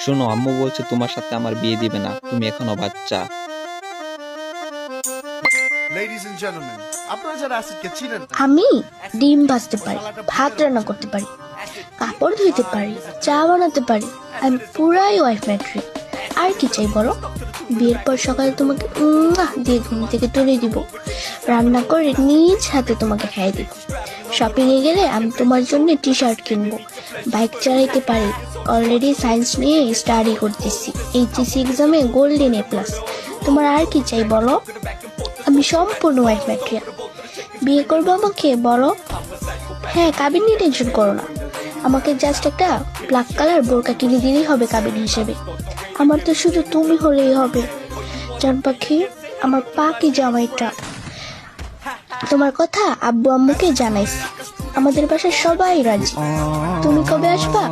শোনো, আম্মু বলছে তোমার সাথে আমার বিয়ে দিবে না, তুমি এখনো বাচ্চা। Ladies and gentlemen, আপনারা যারা অ্যাসিডকে চিনেন না, আমি ডিম ভাজতে পারি, ভাত রান্না করতে পারি, কাপড় ধুইতে পারি, চা বানাতে পারি। আমি পুরাই ওয়াইফ ম্যাট্রিক। আর কি চাই বলো? বিয়ের পর সকালে তোমাকে দিয়ে ঘুম থেকে তুলে দিব, রান্না করে নিজ হাতে তোমাকে খাইয়ে দিব। শপিং এ গেলে আমি তোমার জন্য টি শার্ট কিনবো, বাইক চালাইতে পারি, অলরেডি সায়েন্স নিয়ে স্টাডি করতেছি, এইচএসসি এক্সামে গোল্ডেন এ প্লাস। তোমার আর কি চাই বলো? আমি সম্পূর্ণ ওয়াইফ ম্যাট্রিয়া। বিয়ে করবো আমাকে বলো? হ্যাঁ, কাবিন নিয়ে টেনশন করো না, আমাকে জাস্ট একটা ব্ল্যাক কালার বোরকা কিনে দিলেই হবে কাবিন হিসেবে। আমার তো শুধু তুমি হলেই হবে জান পাখি, আমার পাখি জামাইটা। তোমার কথা আব্বু আম্মুকে জানাইছি, আমাদের বাসায় সবাই রাজি। তুমি কবে আসবা?